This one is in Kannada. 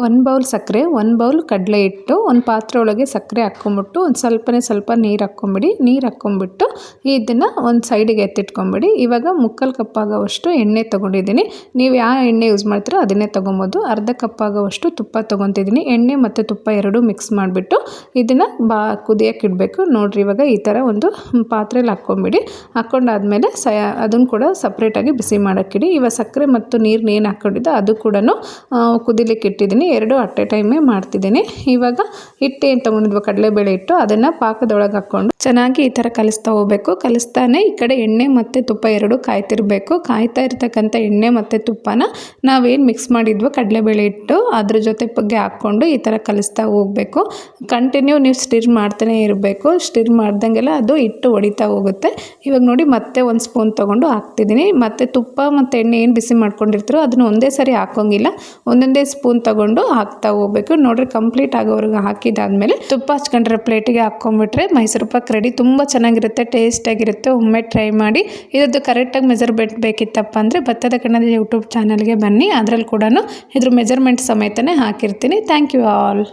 1 ಬೌಲ್ ಸಕ್ಕರೆ, 1 ಬೌಲ್ ಕಡಲೆ ಹಿಟ್ಟು, ಒಂದು ಪಾತ್ರೆ ಒಳಗೆ ಸಕ್ಕರೆ ಹಾಕ್ಕೊಂಬಿಟ್ಟು ಒಂದು ಸ್ವಲ್ಪ ನೀರು ಹಾಕ್ಕೊಂಬಿಡಿ. ನೀರು ಹಾಕ್ಕೊಂಬಿಟ್ಟು ಇದನ್ನು ಒಂದು ಸೈಡಿಗೆ ಎತ್ತಿಟ್ಕೊಂಬಿಡಿ. ಇವಾಗ ಮುಕ್ಕಾಲು ಕಪ್ ಆಗೋವಷ್ಟು ಎಣ್ಣೆ ತೊಗೊಂಡಿದ್ದೀನಿ. ನೀವು ಯಾವ ಎಣ್ಣೆ ಯೂಸ್ ಮಾಡ್ತೀರೋ ಅದನ್ನೇ ತೊಗೊಬೋದು. ಅರ್ಧ ಕಪ್ ಆಗೋವಷ್ಟು ತುಪ್ಪ ತೊಗೊತಿದ್ದೀನಿ. ಎಣ್ಣೆ ಮತ್ತು ತುಪ್ಪ ಎರಡೂ ಮಿಕ್ಸ್ ಮಾಡಿಬಿಟ್ಟು ಇದನ್ನು ಕುದಿಯೋಕೆ ಇಡಬೇಕು. ನೋಡಿರಿ, ಇವಾಗ ಈ ಥರ ಒಂದು ಪಾತ್ರೆಯಲ್ಲಿ ಹಾಕ್ಕೊಂಬಿಡಿ. ಹಾಕ್ಕೊಂಡಾದ್ಮೇಲೆ ಅದನ್ನು ಕೂಡ ಸಪ್ರೇಟಾಗಿ ಬಿಸಿ ಮಾಡೋಕ್ಕಿಡಿ. ಇವಾಗ ಸಕ್ಕರೆ ಮತ್ತು ನೀರನ್ನ ಏನು ಹಾಕ್ಕೊಂಡಿದ್ದೆ ಅದು ಕೂಡ ಕುದಿಲಿಕ್ಕೆ ಇಟ್ಟಿದ್ದೀನಿ. ಎರಡು ಅಟ್ ಎ ಟೈಮೇ ಮಾಡ್ತಿದ್ದೀನಿ. ಇವಾಗ ಹಿಟ್ಟು ಏನು ತೊಗೊಂಡಿದ್ವಿ ಕಡಲೆಬೇಳೆ ಹಿಟ್ಟು, ಅದನ್ನು ಪಾಕದೊಳಗೆ ಹಾಕ್ಕೊಂಡು ಚೆನ್ನಾಗಿ ಈ ಥರ ಕಲಿಸ್ತಾ ಹೋಗಬೇಕು. ಕಲಿಸ್ತಾನೆ ಈ ಕಡೆ ಎಣ್ಣೆ ಮತ್ತು ತುಪ್ಪ ಎರಡೂ ಕಾಯ್ತಿರಬೇಕು. ಕಾಯ್ತಾ ಇರ್ತಕ್ಕಂಥ ಎಣ್ಣೆ ಮತ್ತು ತುಪ್ಪನ ನಾವೇನು ಮಿಕ್ಸ್ ಮಾಡಿದ್ವೋ ಕಡಲೆಬೇಳೆ ಹಿಟ್ಟು ಅದ್ರ ಜೊತೆ ಬಗ್ಗೆ ಹಾಕ್ಕೊಂಡು ಈ ಥರ ಕಲಿಸ್ತಾ ಹೋಗಬೇಕು. ಕಂಟಿನ್ಯೂ ನೀವು ಸ್ಟಿರ್ ಮಾಡ್ತಾನೆ ಇರಬೇಕು. ಸ್ಟಿರ್ ಮಾಡ್ದಂಗೆಲ್ಲ ಅದು ಹಿಟ್ಟು ಹೊಡಿತಾ ಹೋಗುತ್ತೆ. ಇವಾಗ ನೋಡಿ ಮತ್ತೆ ಒಂದು ಸ್ಪೂನ್ ತೊಗೊಂಡು ಹಾಕ್ತಿದ್ದೀನಿ. ಮತ್ತು ತುಪ್ಪ ಮತ್ತು ಎಣ್ಣೆ ಏನು ಬಿಸಿ ಮಾಡ್ಕೊಂಡಿರ್ತೀರೋ ಅದನ್ನು ಒಂದೇ ಸರಿ ಹಾಕೋಂಗಿಲ್ಲ, ಒಂದೊಂದೇ ಸ್ಪೂನ್ ತೊಗೊಂಡು ಹಾಕ್ತಾ ಹೋಗಬೇಕು. ನೋಡ್ರಿ, ಕಂಪ್ಲೀಟ್ ಆಗೋವರೆಗೂ ಹಾಕಿದಾದ್ಮೇಲೆ ತುಪ್ಪ ಹಚ್ಕೊಂಡ್ರೆ ಪ್ಲೇಟಿಗೆ ಹಾಕ್ಕೊಂಡ್ಬಿಟ್ರೆ ಮೈಸೂರು ಪಾಕ್ ರೆಡಿ. ತುಂಬ ಚೆನ್ನಾಗಿರುತ್ತೆ, ಟೇಸ್ಟಾಗಿರುತ್ತೆ. ಒಮ್ಮೆ ಟ್ರೈ ಮಾಡಿ. ಇದ್ರದ್ದು ಕರೆಕ್ಟಾಗಿ ಮೆಜರ್ಮೆಂಟ್ ಬೇಕಿತ್ತಪ್ಪ ಅಂದರೆ ಭತ್ತದ ಕನ್ನಡ ಯೂಟ್ಯೂಬ್ ಚಾನಲ್ಗೆ ಬನ್ನಿ, ಅದರಲ್ಲಿ ಕೂಡ ಇದ್ರ ಮೆಜರ್ಮೆಂಟ್ ಸಮೇತನೇ ಹಾಕಿರ್ತೀನಿ. Thank you all.